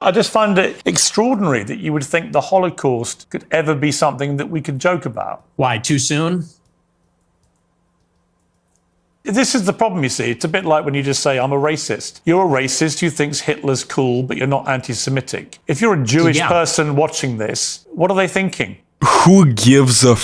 I just find it extraordinary that you would think the Holocaust could ever be something that we could joke about. Why, too soon? This is the problem, you see. It's a bit like when you just say, I'm a racist. You're a racist who thinks Hitler's cool, but you're not anti-Semitic. If you're a Jewish person watching this, what are they thinking? Who gives a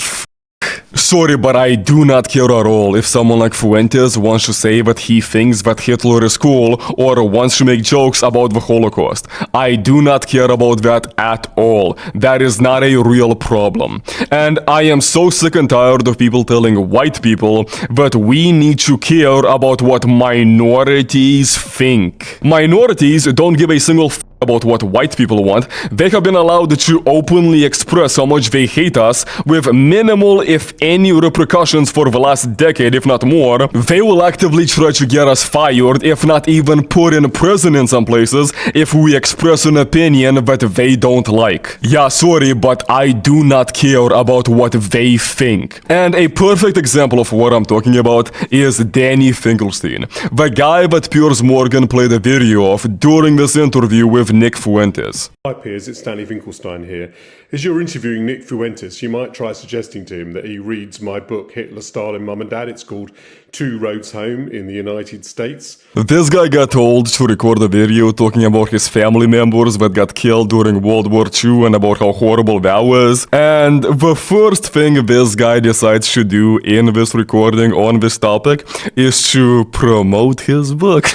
Sorry, but I do not care at all if someone like Fuentes wants to say that he thinks that Hitler is cool or wants to make jokes about the Holocaust. I do not care about that at all. That is not a real problem. And I am so sick and tired of people telling white people that we need to care about what minorities think. Minorities don't give a single about what white people want. They have been allowed to openly express how much they hate us with minimal, if any, repercussions for the last decade, if not more. They will actively try to get us fired, if not even put in prison in some places, if we express an opinion that they don't like. Yeah, sorry, but I do not care about what they think. And a perfect example of what I'm talking about is Danny Finkelstein, the guy that Piers Morgan played a video of during this interview with Nick Fuentes. Hi Piers, it's Danny Finkelstein here. As you're interviewing Nick Fuentes, you might try suggesting to him that he reads my book Hitler, Stalin, Mum and Dad. It's called Two Roads Home in the United States. This guy got told to record a video talking about his family members that got killed during World War II and about how horrible that was. And the first thing this guy decides to do in this recording on this topic is to promote his book.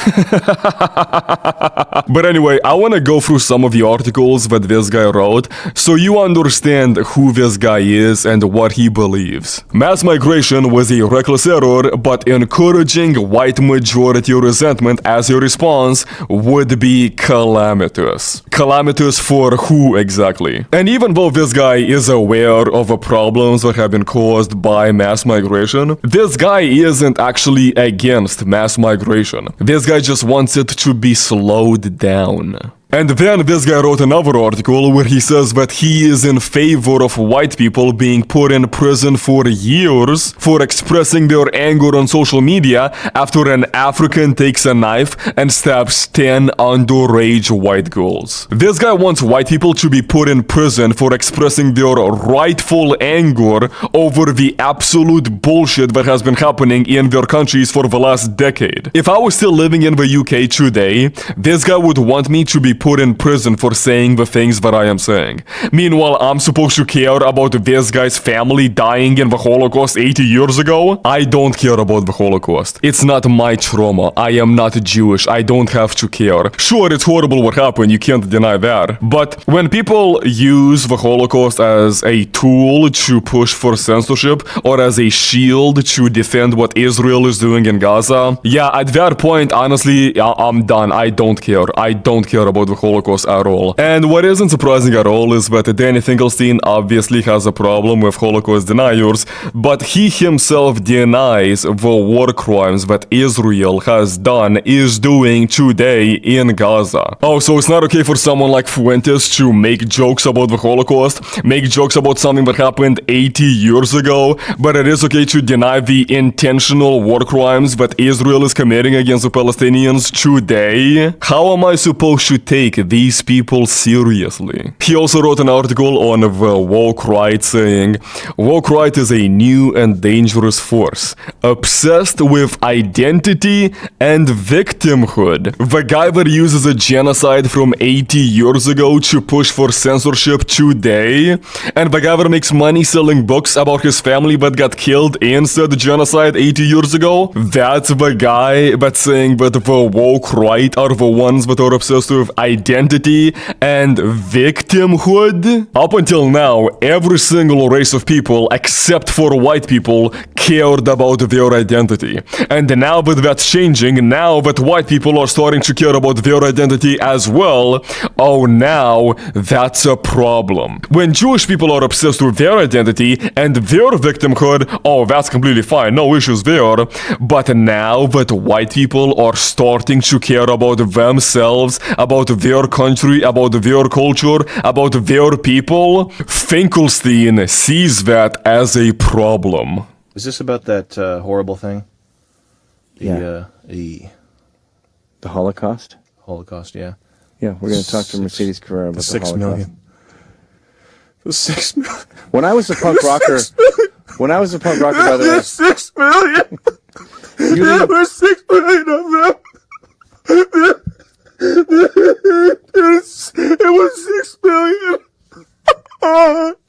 But anyway, I want to go through some of the articles that this guy wrote so you understand who this guy is and what he believes. Mass migration was a reckless error, but encouraging white majority resentment as a response would be calamitous. Calamitous for who exactly? And even though this guy is aware of the problems that have been caused by mass migration, this guy isn't actually against mass migration. This guy just wants it to be slowed down. And then this guy wrote another article where he says that he is in favor of white people being put in prison for years for expressing their anger on social media after an African takes a knife and stabs 10 underage white girls. This guy wants white people to be put in prison for expressing their rightful anger over the absolute bullshit that has been happening in their countries for the last decade. If I was still living in the UK today, this guy would want me to be put in prison for saying the things that I am saying. Meanwhile, I'm supposed to care about this guy's family dying in the Holocaust 80 years ago? I don't care about the Holocaust. It's not my trauma. I am not Jewish. I don't have to care. Sure, it's horrible what happened. You can't deny that. But when people use the Holocaust as a tool to push for censorship or as a shield to defend what Israel is doing in Gaza, yeah, at that point, honestly, I'm done. I don't care. I don't care about the Holocaust at all. And what isn't surprising at all is that Danny Finkelstein obviously has a problem with Holocaust deniers, but he himself denies the war crimes that Israel has done, is doing today in Gaza. Oh, so it's not okay for someone like Fuentes to make jokes about the Holocaust, make jokes about something that happened 80 years ago, but it is okay to deny the intentional war crimes that Israel is committing against the Palestinians today? How am I supposed to take these people seriously? He also wrote an article on the woke right saying, woke right is a new and dangerous force, obsessed with identity and victimhood. The guy that uses a genocide from 80 years ago to push for censorship today, and the guy that makes money selling books about his family that got killed in said genocide 80 years ago, that's the guy that's saying that the woke right are the ones that are obsessed with identity and victimhood? Up until now, every single race of people, except for white people, cared about their identity. And now that that's changing, now that white people are starting to care about their identity as well, oh, now that's a problem. When Jewish people are obsessed with their identity and their victimhood, oh, that's completely fine, no issues there. But now that white people are starting to care about themselves, about their country, about their culture, about their people, Finkelstein sees that as a problem. Is this about that horrible thing? The Holocaust? Holocaust, yeah. Yeah, we're going to talk to Mercedes Carrera about the 6 Holocaust. million. The 6 million. When I was a punk rocker, by the way, 6 million. you There were 6 million of them.